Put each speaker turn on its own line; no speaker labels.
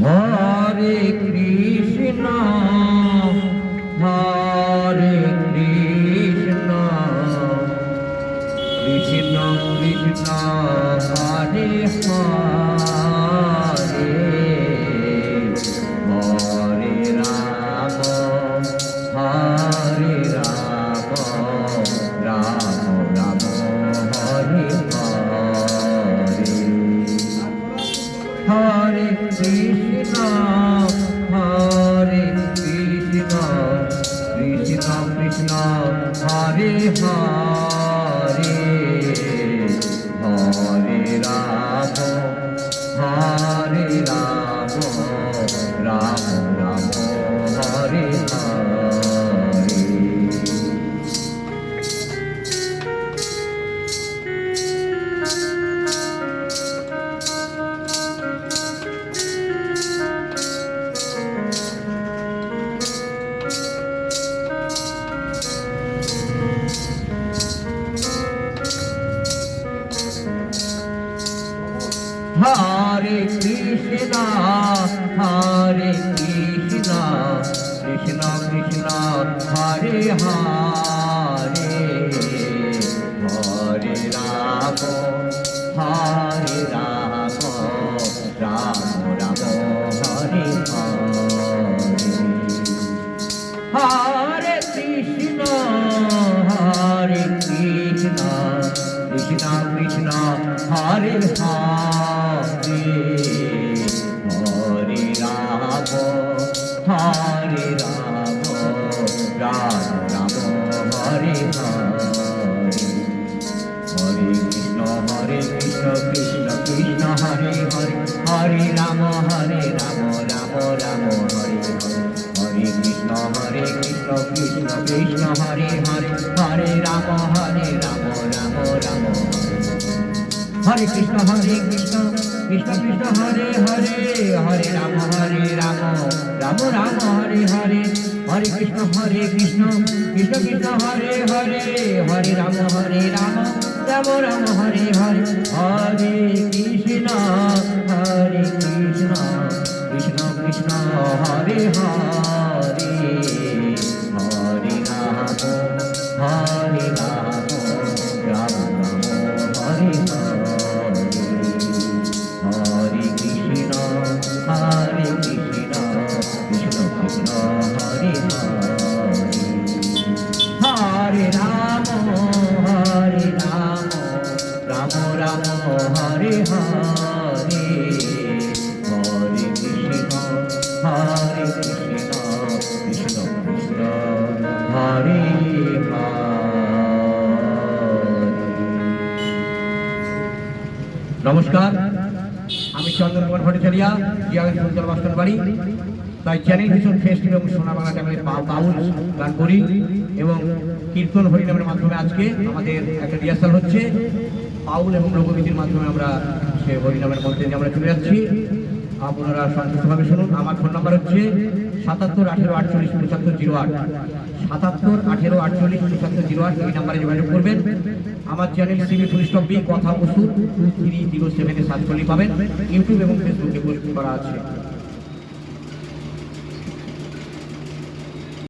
হরে কৃষ্ণ হরে কৃষ্ণ কৃষ্ণ কৃষ্ণ হরে হরে হরে রাম হরে রাম রাম রাম হরে হরে হরে কৃষ্ণ হরে কৃষ্ণ কৃষ্ণ কৃষ্ণ হরে হরে হরে রাম হরে রাম রাম রাম হরে হরে হরে কৃষ্ণ হরে কৃষ্ণ কৃষ্ণ কৃষ্ণ হরে হরে হরে রাম হরে রাম রাম রাম হরে হরে হরে কৃষ্ণ হরে কৃষ্ণ কৃষ্ণ কৃষ্ণ হরে হরে হরে রাম হরে রাম রাম রাম হরে হরে হরে কৃষ্ণ কৃষ্ণ কৃষ্ণ হরে হরে হরে রাম রাম রাম হরে হরে কৃষ্ণ কৃষ্ণ কৃষ্ণ হরে হরে হরে রাম রাম রাম হরে কৃষ্ণ কৃষ্ণ কৃষ্ণ হরে হরে হরে রাম রাম রাম হরে হরে হরে কৃষ্ণ কৃষ্ণ কৃষ্ণ হরে হরে হরে রাম রাম রাম হরে হরে হরে কৃষ্ণ কৃষ্ণ কৃষ্ণ হরে হরে হরে রাম রাম রাম হরে হরে কৃষ্ণ কৃষ্ণ কৃষ্ণ হরে হরে রাম রাম রাম হরে হরে হরে কৃষ্ণ কৃষ্ণ কৃষ্ণ হরে নমস্কার, আমি চন্দন কুমার ভট্টাচার্য, জিয়াগঞ্জ ফুলতলা বাসন বাড়ি। তাই চ্যানেল ভিশন ফেস্টিভ্যাল এবং সোনা বাংলা টাইমের বাউল গান করি এবং কীর্তন হরিনামের মাধ্যমে আজকে আমাদের একটা রিহার্সাল হচ্ছে। বাউল এবং লোকগীতির মাধ্যমে আমরা সে হরিনামের মধ্যে আমরা চলে যাচ্ছি। আপনারা সন্তুষ্টভাবে শুনুন। আমার ফোন নাম্বার হচ্ছে ৭৭ ১৮ ৪৮ ৭৫ ০৮ ৭৭ ১৮ ৪৮ ৭৫ ০৮। এই নাম্বারে যোগাযোগ করবেন। আমার channel CB full stop B কথা ওষুধ 2307 সার্চ করলেই পাবেন। ইউটিউব এবং ফেসবুকে পোস্ট করা আছে।